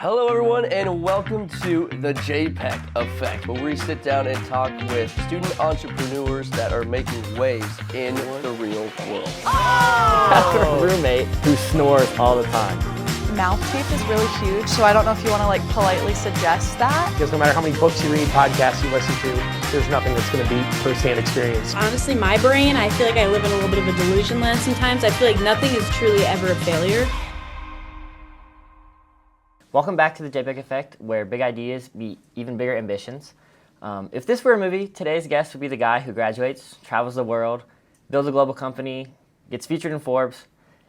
Hello everyone and welcome to the JPEC Effect, where we sit down and talk with student entrepreneurs that are making waves in the real world. I have a roommate who snores all the time. Mouth tape is really huge, so I don't know if you want to politely suggest that. Because no matter how many books you read, podcasts you listen to, there's nothing that's going to beat firsthand experience. Honestly, my brain, I feel like I live in a little bit of a delusion land sometimes. I feel like nothing is truly ever a failure. Welcome back to the JPEC Effect, where big ideas meet even bigger ambitions. If this were a movie, today's guest would be the guy who graduates, travels the world, builds a global company, gets featured in Forbes,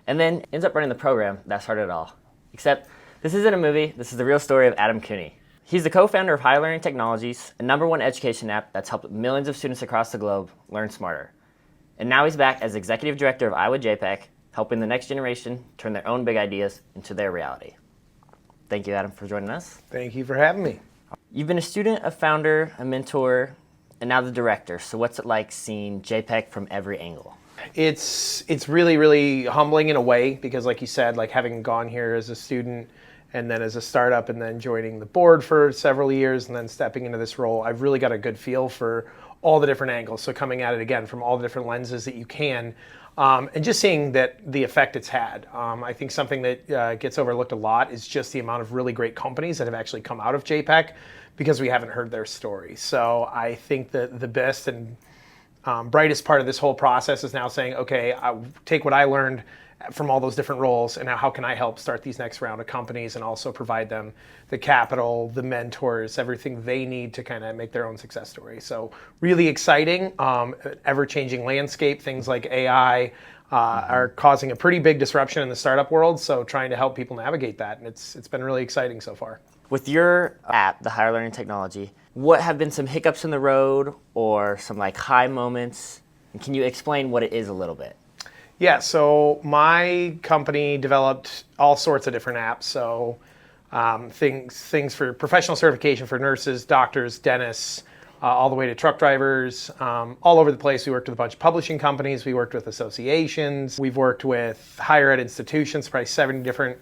and then ends up running the program that started it all. Except this isn't a movie, this is the real story of Adam Keune. He's the co-founder of Higher Learning Technologies, a #1 education app that's helped millions of students across the globe learn smarter. And now he's back as executive director of Iowa JPEC, helping the next generation turn their own big ideas into their reality. Thank you, Adam, for joining us. Thank you for having me. You've been a student, a founder, a mentor, and now the director. So what's it like seeing JPEC from every angle? It's really, really humbling in a way because, like you said, having gone here as a student and then as a startup and then joining the board for several years and then stepping into this role, I've really got a good feel for all the different angles. So coming at it again from all the different lenses that you can. And just seeing that the effect it's had. I think something that gets overlooked a lot is just the amount of really great companies that have actually come out of JPEC because we haven't heard their story. So I think that the best and brightest part of this whole process is now saying, okay, I take what I learned from all those different roles and now how can I help start these next round of companies and also provide them the capital, the mentors, everything they need to kind of make their own success story. So really exciting, ever-changing landscape, things like AI are causing a pretty big disruption in the startup world. So trying to help people navigate that. And it's been really exciting so far. With your app, the Higher Learning Technology, what have been some hiccups in the road or some high moments? And can you explain what it is a little bit? Yeah, so my company developed all sorts of different apps. So things for professional certification for nurses, doctors, dentists, all the way to truck drivers, all over the place. We worked with a bunch of publishing companies. We worked with associations. We've worked with higher ed institutions, probably 70 different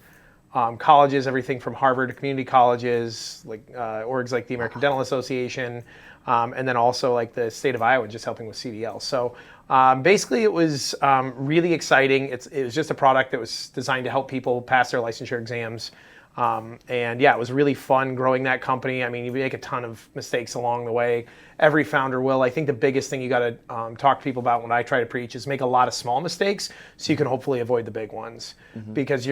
colleges, everything from Harvard to community colleges, orgs like the American Dental Association, and then also the state of Iowa, just helping with CDL. So basically it was really exciting. It was just a product that was designed to help people pass their licensure exams. And yeah, it was really fun growing that company. I mean, you make a ton of mistakes along the way. Every founder will. I think the biggest thing you got to talk to people about when I try to preach is make a lot of small mistakes so you can hopefully avoid the big ones. Mm-hmm. Because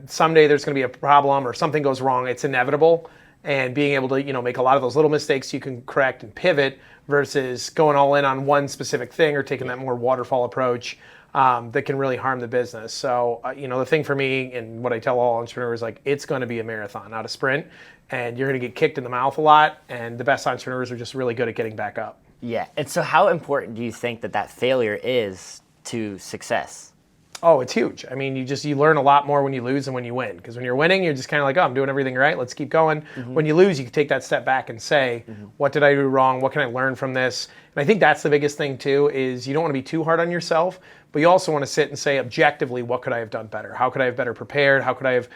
someday there's going to be a problem or something goes wrong. It's inevitable. And being able to, make a lot of those little mistakes you can correct and pivot versus going all in on one specific thing or taking that more waterfall approach that can really harm the business. So, the thing for me and what I tell all entrepreneurs, it's going to be a marathon, not a sprint. And you're going to get kicked in the mouth a lot. And the best entrepreneurs are just really good at getting back up. Yeah. And so how important do you think that failure is to success? Oh, it's huge. I mean, you learn a lot more when you lose than when you win. Because when you're winning, you're just kind of oh, I'm doing everything right. Let's keep going. Mm-hmm. When you lose, you can take that step back and say, what did I do wrong? What can I learn from this? And I think that's the biggest thing too, is you don't want to be too hard on yourself, but you also want to sit and say objectively, what could I have done better? How could I have better prepared? How could I have,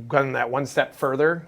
gone that one step further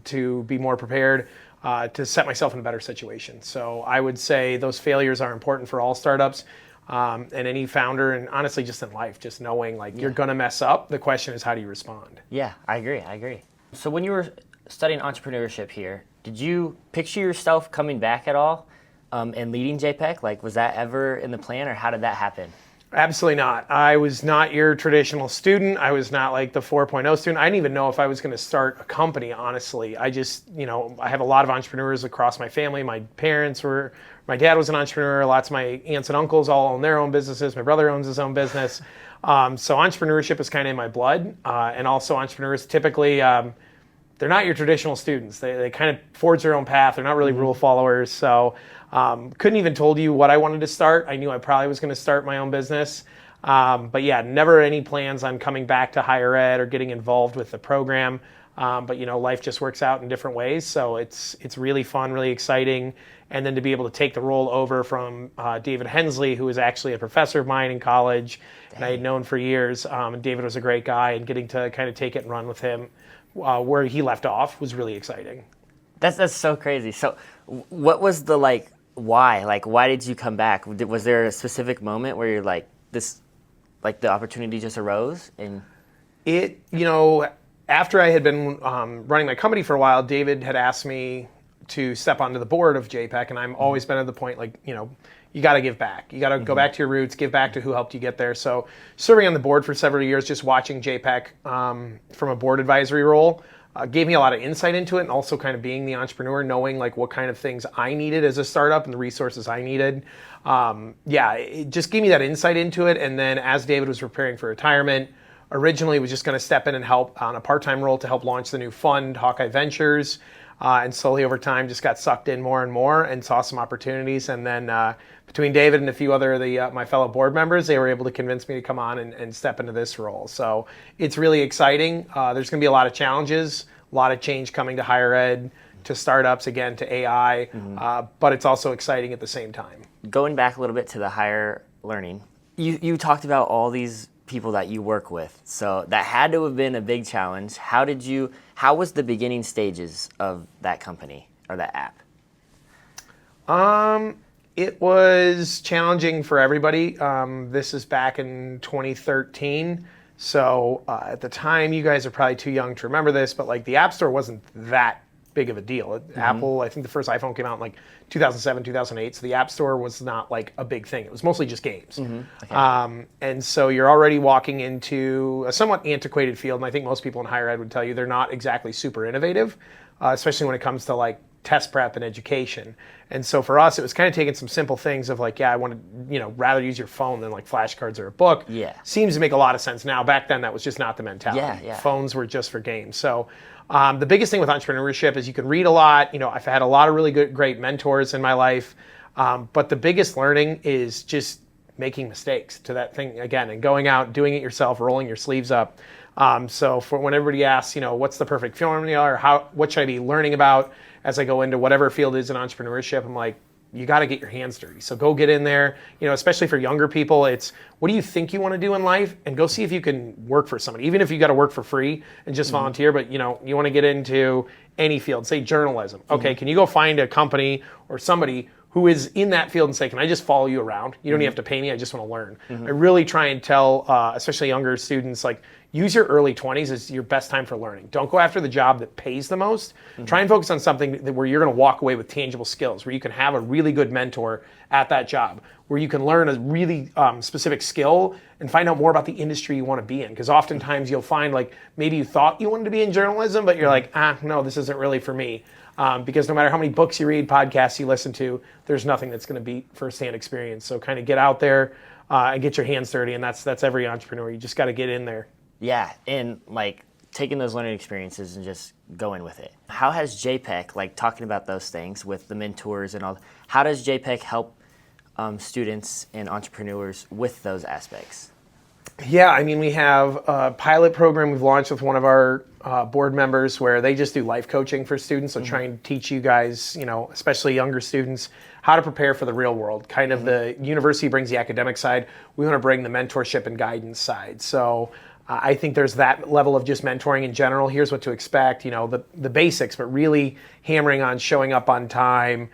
to be more prepared? To set myself in a better situation. So I would say those failures are important for all startups. And any founder, and honestly just in life, just knowing you're going to mess up. The question is, how do you respond? Yeah, I agree. So when you were studying entrepreneurship here, did you picture yourself coming back at all and leading JPEC? Was that ever in the plan, or how did that happen? Absolutely not. I was not your traditional student. I was not the 4.0 student. I didn't even know if I was going to start a company, honestly. I just, I have a lot of entrepreneurs across my family. My dad was an entrepreneur. Lots of my aunts and uncles all own their own businesses. My brother owns his own business. So entrepreneurship is kind of in my blood. And also entrepreneurs typically, they're not your traditional students. They kind of forge their own path. They're not really rule followers. So couldn't even told you what I wanted to start. I knew I probably was going to start my own business. But yeah, never any plans on coming back to higher ed or getting involved with the program. But life just works out in different ways. So it's really fun, really exciting. And then to be able to take the role over from David Hensley, who was actually a professor of mine in college, and I had known for years. And David was a great guy, and getting to kind of take it and run with him where he left off was really exciting. That's so crazy. So, what was the why? Like, why did you come back? Was there a specific moment where you're like this, like the opportunity just arose and? After I had been running my company for a while, David had asked me to step onto the board of JPEC, and I've always been at the point you got to give back. You got to go back to your roots, give back to who helped you get there. So serving on the board for several years, just watching JPEC from a board advisory role, gave me a lot of insight into it, and also kind of being the entrepreneur, knowing what kind of things I needed as a startup and the resources I needed. It just gave me that insight into it. And then as David was preparing for retirement, originally was just going to step in and help on a part-time role to help launch the new fund, Hawkeye Ventures. And slowly over time just got sucked in more and more and saw some opportunities. And then between David and a few other of my fellow board members, they were able to convince me to come on and step into this role. So it's really exciting. There's going to be a lot of challenges, a lot of change coming to higher ed, to startups, again, to AI, but it's also exciting at the same time. Going back a little bit to the higher learning, you talked about all these people that you work with. So that had to have been a big challenge. How was the beginning stages of that company or that app? It was challenging for everybody. This is back in 2013. So at the time, you guys are probably too young to remember this, but the App Store wasn't that big of a deal. Apple, I think the first iPhone came out in 2007, 2008. So the App Store was not a big thing. It was mostly just games. Okay. And so you're already walking into a somewhat antiquated field. And I think most people in higher ed would tell you they're not exactly super innovative, especially when it comes to test prep and education. And so for us, it was kind of taking some simple things of I want to, rather use your phone than flashcards or a book. Yeah. Seems to make a lot of sense now. Back then, that was just not the mentality. Yeah. Phones were just for games. So the biggest thing with entrepreneurship is you can read a lot. I've had a lot of really great mentors in my life. But the biggest learning is just making mistakes to that thing again and going out, doing it yourself, rolling your sleeves up. So for when everybody asks, what's the perfect formula or what should I be learning about as I go into whatever field is in entrepreneurship, I'm like, you got to get your hands dirty. So go get in there, especially for younger people. It's what do you think you want to do in life, and go see if you can work for somebody, even if you got to work for free and just volunteer. But you want to get into any field, say journalism. Okay, can you go find a company or somebody who is in that field and say, can I just follow you around? You don't even have to pay me. I just want to learn. I really try and tell, especially younger students, use your early 20s as your best time for learning. Don't go after the job that pays the most. Try and focus on something where you're going to walk away with tangible skills, where you can have a really good mentor at that job, where you can learn a really specific skill and find out more about the industry you want to be in. Because oftentimes you'll find maybe you thought you wanted to be in journalism, but you're no, this isn't really for me. Because no matter how many books you read, podcasts you listen to, there's nothing that's going to beat firsthand experience. So kind of get out there and get your hands dirty, and that's every entrepreneur. You just got to get in there. Yeah, and taking those learning experiences and just going with it. How has JPEC, talking about those things with the mentors and all, how does JPEC help students and entrepreneurs with those aspects? Yeah, we have a pilot program we've launched with one of our board members where they just do life coaching for students. So try and teach you guys, especially younger students, how to prepare for the real world. Kind of the university brings the academic side. We want to bring the mentorship and guidance side. So I think there's that level of just mentoring in general. Here's what to expect, the basics, but really hammering on showing up on time,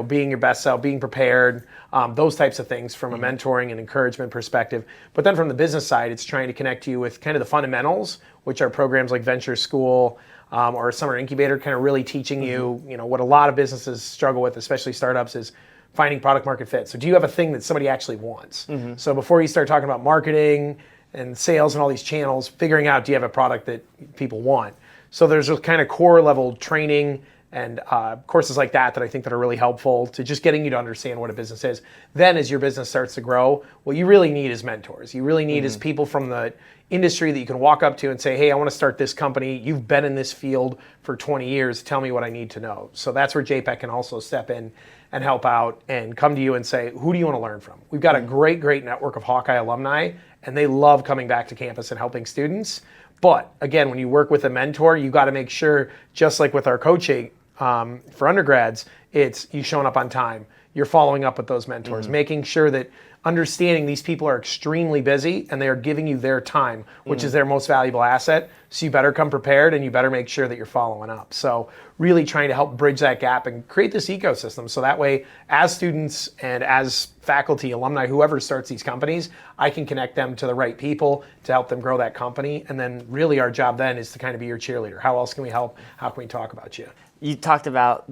being your best self, being prepared, those types of things from a mentoring and encouragement perspective. But then from the business side, it's trying to connect you with kind of the fundamentals, which are programs like Venture School or Summer Incubator, kind of really teaching you, what a lot of businesses struggle with, especially startups, is finding product market fit. So do you have a thing that somebody actually wants? So before you start talking about marketing and sales and all these channels, figuring out, do you have a product that people want? So there's a kind of core level training and courses like that I think that are really helpful to just getting you to understand what a business is. Then as your business starts to grow, what you really need is mentors. You really need is people from the industry that you can walk up to and say, hey, I want to start this company. You've been in this field for 20 years. Tell me what I need to know. So that's where JPEC can also step in and help out and come to you and say, who do you want to learn from? We've got a great network of Hawkeye alumni, and they love coming back to campus and helping students. But again, when you work with a mentor, you got to make sure, just like with our coaching for undergrads, it's you showing up on time. you're following up with those mentors, making sure that understanding these people are extremely busy and they are giving you their time, which is their most valuable asset. So you better come prepared and you better make sure that you're following up. So really trying to help bridge that gap and create this ecosystem. So that way, as students and as faculty, alumni, whoever starts these companies, I can connect them to the right people to help them grow that company. And then really our job then is to kind of be your cheerleader. How else can we help? How can we talk about you? You talked about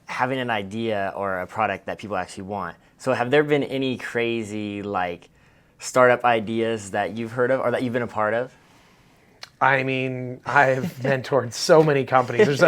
having an idea or a product that people actually want. So have there been any crazy like startup ideas that you've heard of or that you've been a part of? I mean, I've mentored so many companies.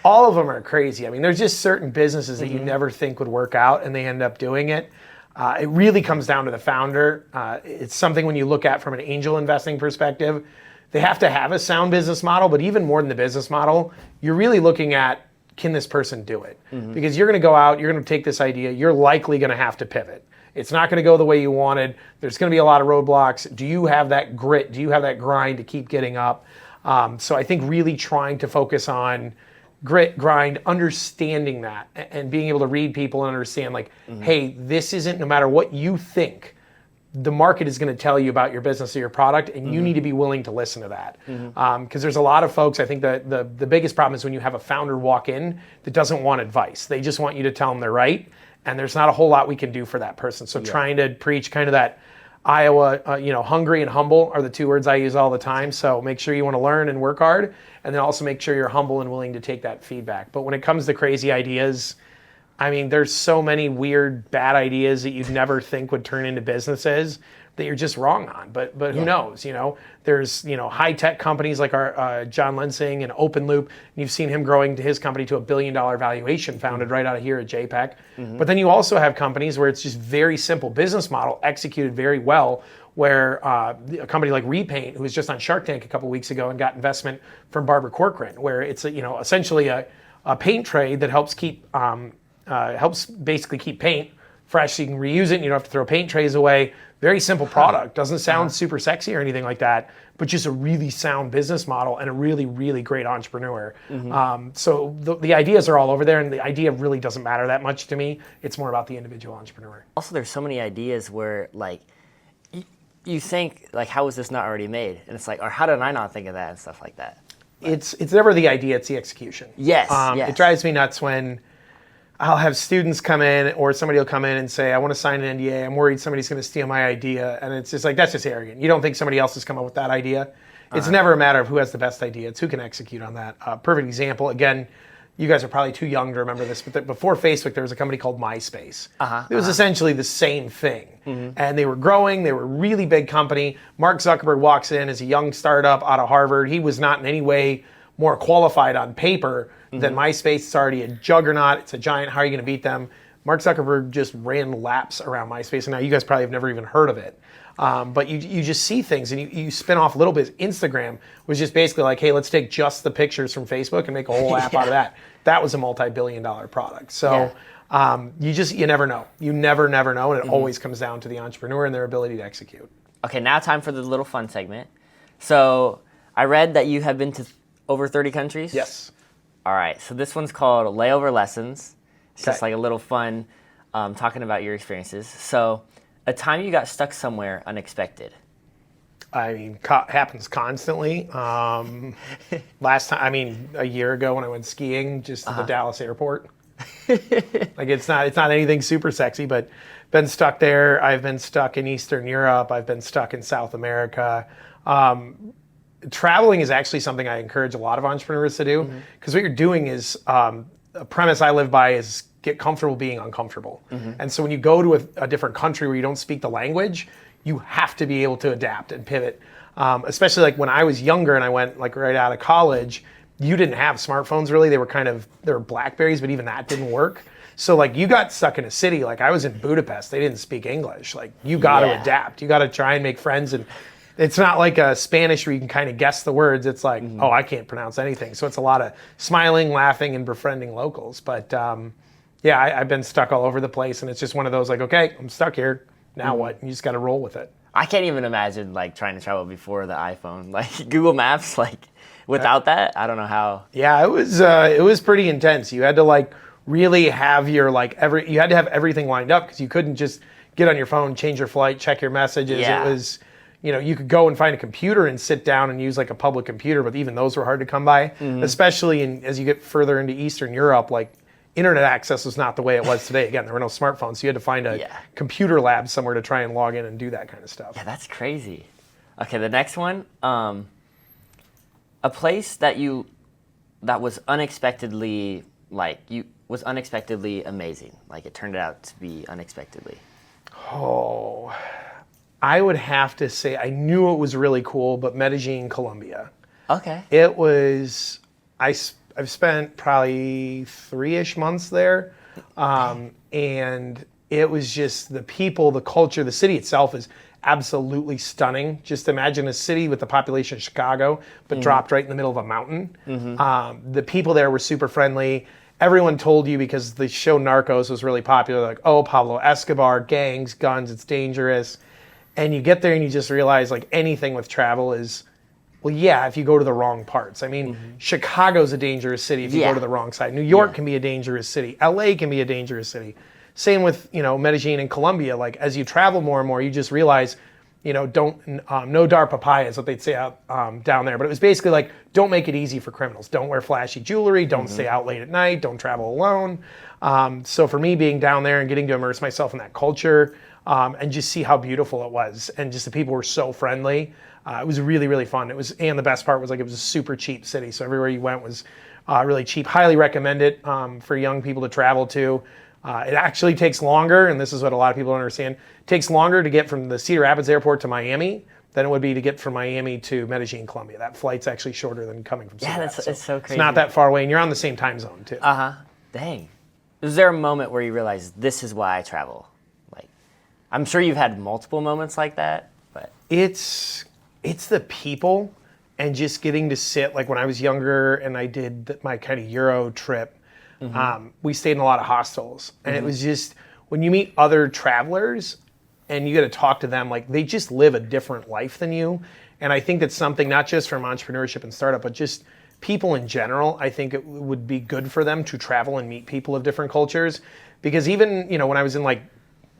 All of them are crazy. I mean, there's just certain businesses that you never think would work out and they end up doing it. It really comes down to the founder. It's something when you look at from an angel investing perspective, they have to have a sound business model, but even more than the business model, you're really looking at, can this person do it? Because you're going to go out, you're going to take this idea, you're likely going to have to pivot. It's not going to go the way you wanted. There's going to be a lot of roadblocks. Do you have that grit? Do you have that grind to keep getting up? So I think really trying to focus on grit, grind, understanding that, and being able to read people and understand like, hey, this isn't, no matter what you think, the market is going to tell you about your business or your product, and you need to be willing to listen to that. Because there's a lot of folks, I think that the biggest problem is when you have a founder walk in that doesn't want advice. They just want you to tell them they're right, and there's not a whole lot we can do for that person. So trying to preach kind of that Iowa, hungry and humble are the two words I use all the time. So make sure you want to learn and work hard, and then also make sure you're humble and willing to take that feedback. But when it comes to crazy ideas, I mean, there's so many weird, bad ideas that you'd never think would turn into businesses that you're just wrong on. But who knows? There's high-tech companies like our John Lensing and Open Loop, and you've seen him growing his company to $1 billion valuation, founded right out of here at JPEC. But then you also have companies where it's just very simple business model executed very well, where a company like Repaint, who was just on Shark Tank a couple weeks ago and got investment from Barbara Corcoran, where it's essentially a paint tray that helps basically keep paint fresh, so you can reuse it and you don't have to throw paint trays away. Very simple product. Doesn't sound super sexy or anything like that, but just a really sound business model and a really, really great entrepreneur. So the ideas are all over there, and the idea really doesn't matter that much to me. It's more about the individual entrepreneur. Also, there's so many ideas where like you think like, how is this not already made? And it's like, or how did I not think of that and stuff like that? It's never the idea, it's the execution. Yes. It drives me nuts when I'll have students come in or somebody will come in and say, I want to sign an NDA. I'm worried somebody's going to steal my idea. And it's just like, that's just arrogant. You don't think somebody else has come up with that idea. It's never a matter of who has the best idea. It's who can execute on that. Perfect example. Again, you guys are probably too young to remember this, but before Facebook, there was a company called MySpace. It was essentially the same thing. And they were growing. They were a really big company. Mark Zuckerberg walks in as a young startup out of Harvard. He was not in any way more qualified on paper than MySpace. It's already a juggernaut. It's a giant. How are you going to beat them? Mark Zuckerberg just ran laps around MySpace, and now you guys probably have never even heard of it. But you just see things, and you spin off a little bit. Instagram was just basically like, hey, let's take just the pictures from Facebook and make a whole app out of that. That was a multi-billion-dollar product. So you never know. You never know, and it always comes down to the entrepreneur and their ability to execute. Okay, now time for the little fun segment. So I read that you have been to over 30 countries? Yes. All right, so this one's called Layover Lessons. It's just like a little fun talking about your experiences. So a time you got stuck somewhere unexpected. I mean, happens constantly. Last time, a year ago when I went skiing, just at the Dallas airport. Like it's not anything super sexy, but been stuck there. I've been stuck in Eastern Europe. I've been stuck in South America. Traveling is actually something I encourage a lot of entrepreneurs to do, because what you're doing is, a premise I live by is get comfortable being uncomfortable. And so when you go to a different country where you don't speak the language, you have to be able to adapt and pivot. Especially like when I was younger and I went like right out of college, you didn't have smartphones really. They were Blackberries, but even that didn't work. So like you got stuck in a city, like I was in Budapest, they didn't speak English. Like you got to adapt. You got to try and make friends, and it's not like a Spanish where you can kind of guess the words. It's like, oh, I can't pronounce anything. So it's a lot of smiling, laughing, and befriending locals. But I've been stuck all over the place, and it's just one of those like, okay, I'm stuck here. Now what? You just got to roll with it. I can't even imagine like trying to travel before the iPhone. Like Google Maps, like without that, I don't know how. Yeah, it was pretty intense. You had to like really have your you had to have everything lined up because you couldn't just get on your phone, change your flight, check your messages. Yeah. It was, you could go and find a computer and sit down and use like a public computer, but even those were hard to come by, especially as you get further into Eastern Europe, like internet access was not the way it was today. Again, there were no smartphones, so you had to find a computer lab somewhere to try and log in and do that kind of stuff. Yeah, that's crazy. Okay, the next one, a place that was unexpectedly amazing. Like it turned out to be unexpectedly. Oh, I would have to say I knew it was really cool, but Medellin, Colombia. Okay. It was. I've spent probably 3-ish months there, and it was just the people, the culture, the city itself is absolutely stunning. Just imagine a city with the population of Chicago, but dropped right in the middle of a mountain. The people there were super friendly. Everyone told you, because the show Narcos was really popular, like, oh, Pablo Escobar, gangs, guns, it's dangerous. And you get there and you just realize like anything with travel is, well, yeah, if you go to the wrong parts. I mean, Chicago's a dangerous city if you go to the wrong side. New York can be a dangerous city. LA can be a dangerous city. Same with, Medellin and Colombia. Like, as you travel more and more, you just realize, no dar papaya is what they'd say out down there. But it was basically like, don't make it easy for criminals. Don't wear flashy jewelry. Don't stay out late at night. Don't travel alone. So for me, being down there and getting to immerse myself in that culture and just see how beautiful it was, and just the people were so friendly. It was really, really fun. And the best part was like it was a super cheap city. So everywhere you went was really cheap. Highly recommend it for young people to travel to. It actually takes longer, and this is what a lot of people don't understand. It takes longer to get from the Cedar Rapids airport to Miami than it would be to get from Miami to Medellin, Colombia. That flight's actually shorter than coming from Cedar Rapids. It's so crazy. It's not that far away, and you're on the same time zone too. Dang. Is there a moment where you realize this is why I travel? Like, I'm sure you've had multiple moments like that, but it's the people, and just getting to sit, like when I was younger and I did my kind of Euro trip, we stayed in a lot of hostels. And it was just, when you meet other travelers and you get to talk to them, like they just live a different life than you. And I think that's something, not just from entrepreneurship and startup, but just people in general. I think it would be good for them to travel and meet people of different cultures. Because even, when I was in like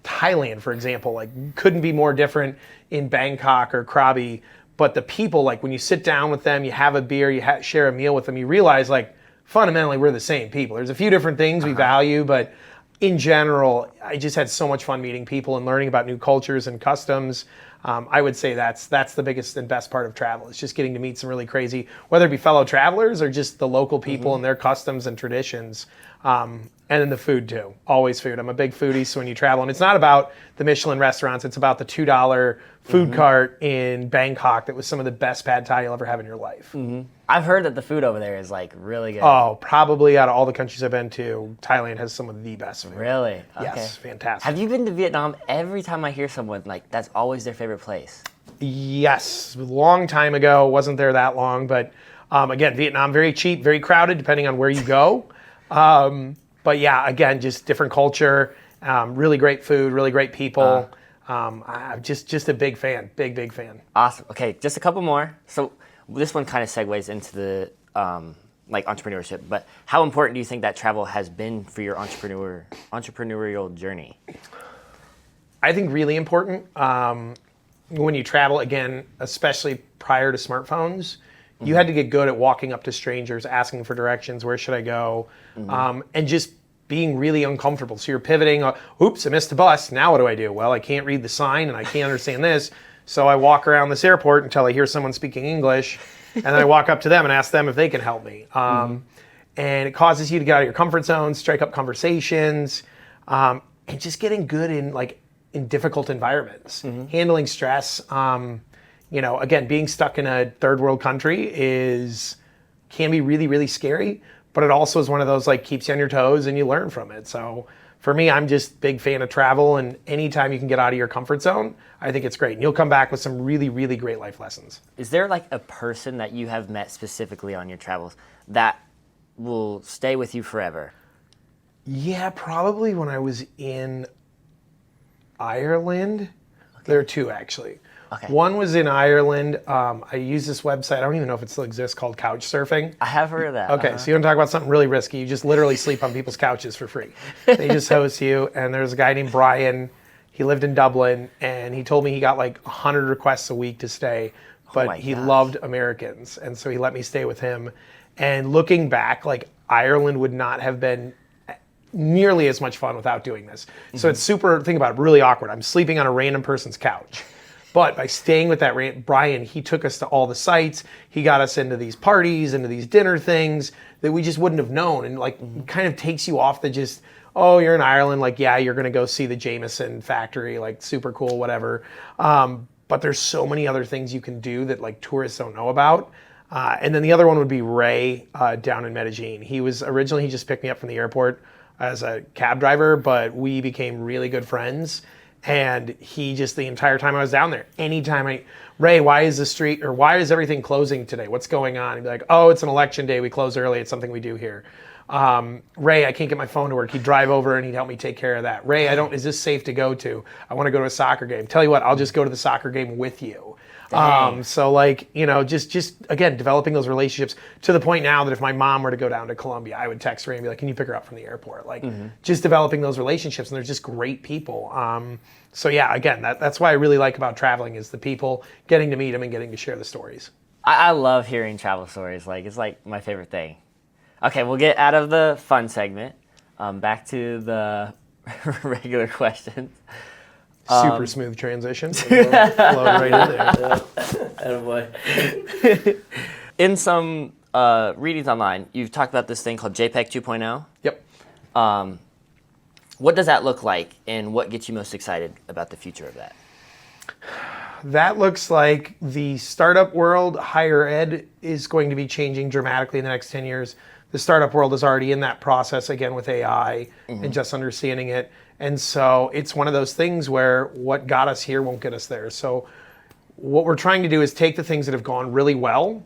Thailand, for example, like couldn't be more different in Bangkok or Krabi. But the people, like when you sit down with them, you have a beer, you share a meal with them, you realize like fundamentally we're the same people. There's a few different things we value, but in general, I just had so much fun meeting people and learning about new cultures and customs. I would say that's the biggest and best part of travel. It's just getting to meet some really crazy, whether it be fellow travelers or just the local people and their customs and traditions. And then the food too, always food. I'm a big foodie, so when you travel, and it's not about the Michelin restaurants, it's about the $2 food cart in Bangkok that was some of the best pad thai you'll ever have in your life. I've heard that the food over there is like really good. Oh, probably out of all the countries I've been to, Thailand has some of the best food. Really? Yes, fantastic. Have you been to Vietnam? Every time I hear someone, like, that's always their favorite place. Yes, a long time ago, wasn't there that long, but again, Vietnam, very cheap, very crowded, depending on where you go. But yeah, again, just different culture, really great food, really great people. I'm just a big fan, big fan. Awesome. Okay, just a couple more. So this one kind of segues into the like entrepreneurship, but how important do you think that travel has been for your entrepreneurial journey? I think really important. When you travel, again, especially prior to smartphones, you had to get good at walking up to strangers, asking for directions, where should I go, and just being really uncomfortable. So you're pivoting, oops, I missed the bus, now what do I do? Well, I can't read the sign and I can't understand this, so I walk around this airport until I hear someone speaking English, and then I walk up to them and ask them if they can help me. And it causes you to get out of your comfort zone, strike up conversations, and just getting good in difficult environments, handling stress. Again, being stuck in a third world country can be really, really scary, but it also is one of those like keeps you on your toes and you learn from it. So for me, I'm just a big fan of travel, and anytime you can get out of your comfort zone, I think it's great. And you'll come back with some really, really great life lessons. Is there like a person that you have met specifically on your travels that will stay with you forever? Yeah, probably when I was in Ireland. There are two actually. Okay. One was in Ireland. I use this website. I don't even know if it still exists, called Couchsurfing. I have heard of that. Okay, so you want to talk about something really risky. You just literally sleep on people's couches for free. They just host you. And there's a guy named Brian. He lived in Dublin, and he told me he got like 100 requests a week to stay, but he loved Americans. And so he let me stay with him. And looking back, like, Ireland would not have been nearly as much fun without doing this. So it's super, think about it, really awkward. I'm sleeping on a random person's couch. But by staying with that Brian, he took us to all the sites. He got us into these parties, into these dinner things that we just wouldn't have known. And like, kind of takes you off the just, oh, you're in Ireland, like, yeah, you're going to go see the Jameson factory, like, super cool, whatever. But there's so many other things you can do that like tourists don't know about. And then the other one would be Ray down in Medellin. He just picked me up from the airport as a cab driver, but we became really good friends. And he just, the entire time I was down there, Ray, why is everything closing today? What's going on? He'd be like, oh, it's an election day. We close early. It's something we do here. Ray, I can't get my phone to work. He'd drive over and he'd help me take care of that. Ray, is this safe to go to? I want to go to a soccer game. Tell you what, I'll just go to the soccer game with you. So like, just again, developing those relationships to the point now that if my mom were to go down to Colombia, I would text Ray and be like, can you pick her up from the airport? Like, just developing those relationships, and they're just great people. So yeah, again, that's why I really like about traveling, is the people, getting to meet them and getting to share the stories. I love hearing travel stories. Like, it's like my favorite thing. Okay, we'll get out of the fun segment, back to the regular questions. Super smooth transition. Flowed right in there. Attaboy. In some readings online, you've talked about this thing called JPEC 2.0. Yep. What does that look like, and what gets you most excited about the future of that? That looks like the startup world, higher ed, is going to be changing dramatically in the next 10 years. The startup world is already in that process, again, with AI and just understanding it. And so it's one of those things where what got us here won't get us there. So what we're trying to do is take the things that have gone really well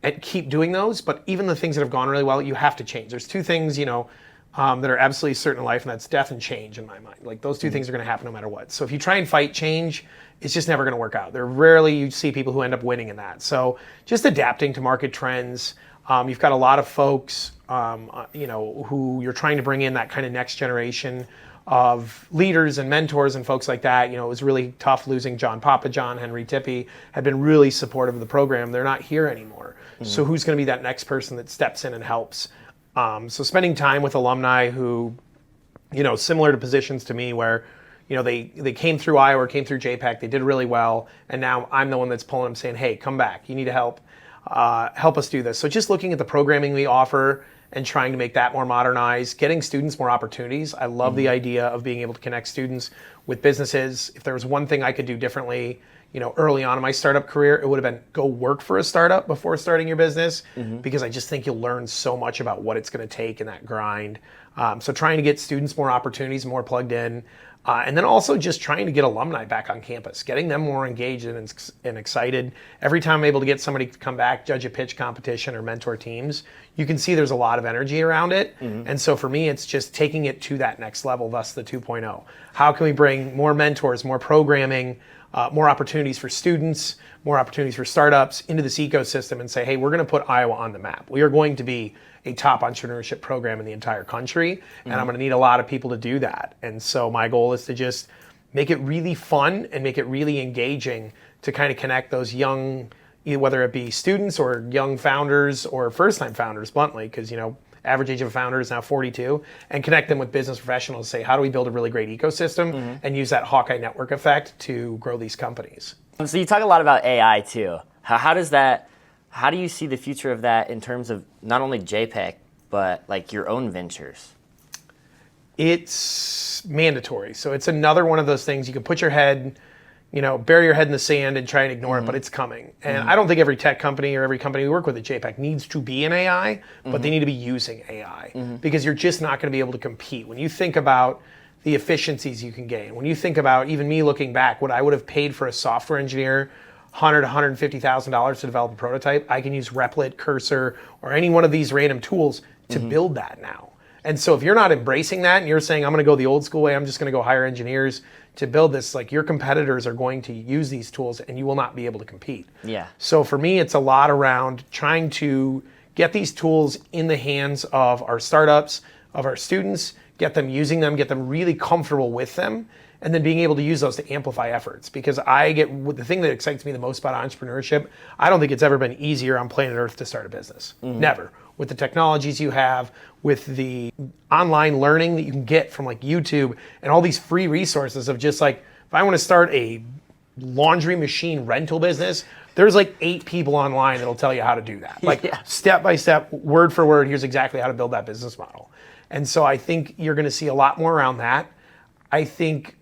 and keep doing those. But even the things that have gone really well, you have to change. There's two things, that are absolutely certain in life, and that's death and change in my mind. Like, those two things are going to happen no matter what. So if you try and fight change, it's just never going to work out. Rarely you see people who end up winning in that. So just adapting to market trends. You've got a lot of folks, who you're trying to bring in that kind of next generation of leaders and mentors and folks like that. It was really tough losing John Papajohn. Henry Tippie had been really supportive of the program. They're not here anymore. So who's going to be that next person that steps in and helps? So spending time with alumni who, similar to positions to me where, they came through Iowa, came through JPEC, they did really well, and now I'm the one that's pulling them saying, hey, come back, you need help. Help us do this. So just looking at the programming we offer and trying to make that more modernized, getting students more opportunities. I love the idea of being able to connect students with businesses. If there was one thing I could do differently, early on in my startup career, it would have been go work for a startup before starting your business, because I just think you'll learn so much about what it's going to take in that grind. So trying to get students more opportunities, more plugged in. And then also just trying to get alumni back on campus, getting them more engaged and excited. Every time I'm able to get somebody to come back, judge a pitch competition or mentor teams, you can see there's a lot of energy around it. And so for me, it's just taking it to that next level, thus the 2.0. How can we bring more mentors, more programming, more opportunities for students, more opportunities for startups into this ecosystem and say, hey, we're going to put Iowa on the map. We are going to be a top entrepreneurship program in the entire country, and I'm going to need a lot of people to do that. And so my goal is to just make it really fun and make it really engaging to kind of connect those young, whether it be students or young founders or first-time founders, bluntly, because, average age of a founder is now 42, and connect them with business professionals, say, how do we build a really great ecosystem and use that Hawkeye network effect to grow these companies? So you talk a lot about AI too. How do you see the future of that in terms of not only JPEC, but like your own ventures? It's mandatory. So it's another one of those things you can put your head, bury your head in the sand and try and ignore it, but it's coming. And I don't think every tech company or every company we work with at JPEC needs to be an AI, but they need to be using AI because you're just not going to be able to compete. When you think about the efficiencies you can gain, when you think about even me looking back, what I would have paid for a software engineer, $100,000 to $150,000 to develop a prototype, I can use Replit, Cursor, or any one of these random tools to build that now. And so if you're not embracing that and you're saying, I'm going to go the old school way, I'm just going to go hire engineers to build this, like your competitors are going to use these tools and you will not be able to compete. Yeah. So for me, it's a lot around trying to get these tools in the hands of our startups, of our students, get them using them, get them really comfortable with them, and then being able to use those to amplify efforts. Because the thing that excites me the most about entrepreneurship, I don't think it's ever been easier on planet Earth to start a business. Never. With the technologies you have, with the online learning that you can get from like YouTube and all these free resources of just like, if I want to start a laundry machine rental business, there's like 8 people online that'll tell you how to do that. Like step by step, word for word, here's exactly how to build that business model. And so I think you're going to see a lot more around that. I think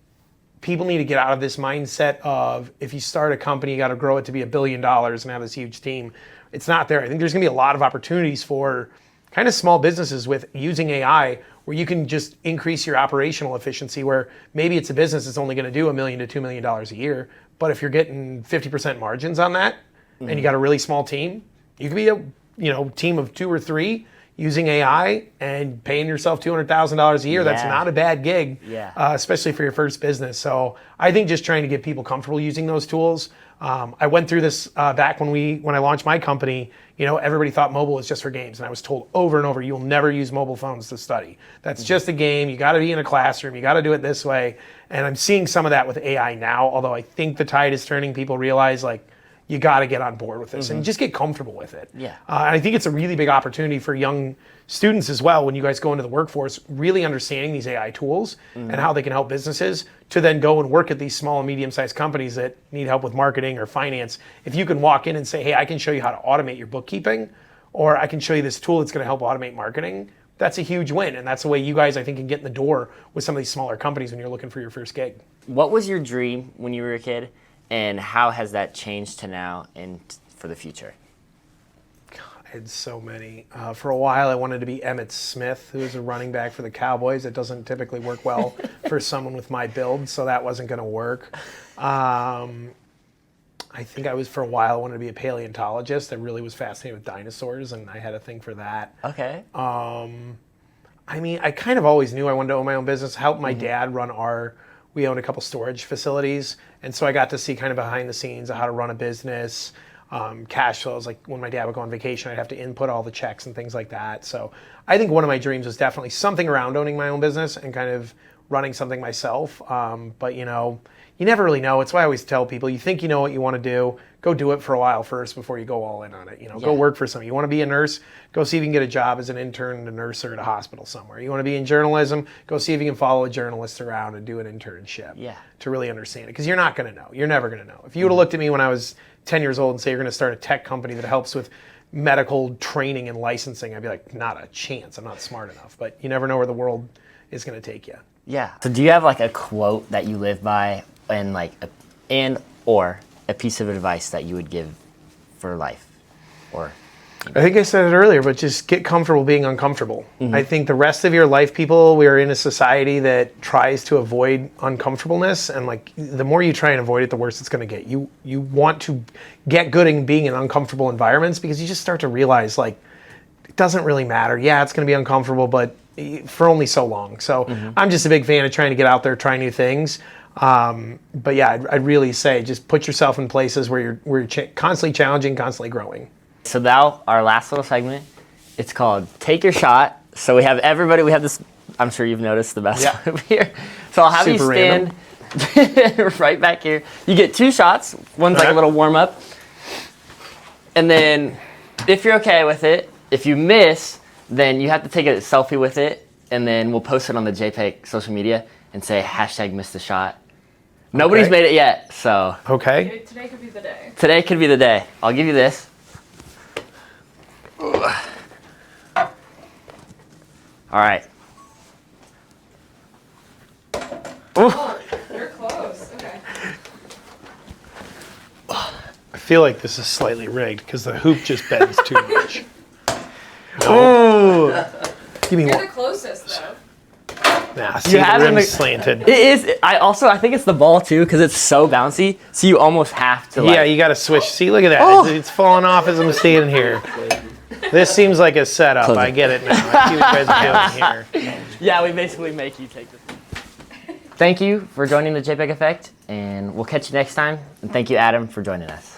people need to get out of this mindset of if you start a company, you got to grow it to be $1 billion and have this huge team. It's not there. I think there's going to be a lot of opportunities for kind of small businesses with using AI where you can just increase your operational efficiency, where maybe it's a business that's only going to do $1 million to $2 million a year. But if you're getting 50% margins on that and you got a really small team, you can be a team of 2 or 3 using AI and paying yourself $200,000 a year. That's not a bad gig, especially for your first business. So I think just trying to get people comfortable using those tools. I went through this back when I launched my company. Everybody thought mobile was just for games, and I was told over and over, you'll never use mobile phones to study. That's just a game. You got to be in a classroom. You got to do it this way. And I'm seeing some of that with AI now, although I think the tide is turning. People realize like, you got to get on board with this and just get comfortable with it. Yeah. And I think it's a really big opportunity for young students as well when you guys go into the workforce, really understanding these AI tools and how they can help businesses to then go and work at these small and medium-sized companies that need help with marketing or finance. If you can walk in and say, hey, I can show you how to automate your bookkeeping, or I can show you this tool that's going to help automate marketing, that's a huge win. And that's the way you guys, I think, can get in the door with some of these smaller companies when you're looking for your first gig. What was your dream when you were a kid? And how has that changed to now and for the future? God, I had so many. For a while, I wanted to be Emmitt Smith, who is a running back for the Cowboys. It doesn't typically work well for someone with my build, so that wasn't going to work. I think for a while, I wanted to be a paleontologist. I really was fascinated with dinosaurs, and I had a thing for that. Okay. I kind of always knew I wanted to own my own business, help my dad run we owned a couple storage facilities, and so I got to see kind of behind the scenes of how to run a business, cash flows. Like when my dad would go on vacation, I'd have to input all the checks and things like that. So I think one of my dreams was definitely something around owning my own business and kind of running something myself. But you never really know. It's why I always tell people, you think you know what you want to do, go do it for a while first before you go all in on it. Go work for something. You want to be a nurse, go see if you can get a job as an intern, a nurse, or at a hospital somewhere. You want to be in journalism, go see if you can follow a journalist around and do an internship to really understand it. Because you're not going to know. You're never going to know. If you would have looked at me when I was 10 years old and say you're going to start a tech company that helps with medical training and licensing, I'd be like, not a chance. I'm not smart enough. But you never know where the world is going to take you. Yeah. So do you have like a quote that you live by and or a piece of advice that you would give for life? Or I think I said it earlier, but just get comfortable being uncomfortable. I think the rest of your life, people, we are in a society that tries to avoid uncomfortableness, and like the more you try and avoid it, the worse it's going to get. You want to get good in being in uncomfortable environments, because you just start to realize like it doesn't really matter. Yeah, it's going to be uncomfortable, but for only so long. So I'm just a big fan of trying to get out there, try new things. But yeah, I'd really say just put yourself in places where you're constantly challenging, constantly growing. So now our last little segment, it's called Take Your Shot. So we have this, I'm sure you've noticed the best over here. So I'll have Super you stand right back here. You get 2 shots. One's like a little warm up. And then if you're okay with it, if you miss, then you have to take a selfie with it, and then we'll post it on the JPEC social media and say #MissTheShot. Nobody's made it yet, so. Okay. Today could be the day. Today could be the day. I'll give you this. All right. Oh, you're close. Okay. I feel like this is slightly rigged because the hoop just bends too much. Oh. Give me You're one. the closest, though. Nah, see, the rim's slanted. It is. I think it's the ball too, because it's so bouncy. So you almost have to. Yeah, you got to switch. See, look at that. It's falling off as I'm standing here. This seems like a setup. I get it now. I see what you guys are doing here. Yeah, we basically make you take this. Thank you for joining the JPEC Effect, and we'll catch you next time. And thank you, Adam, for joining us.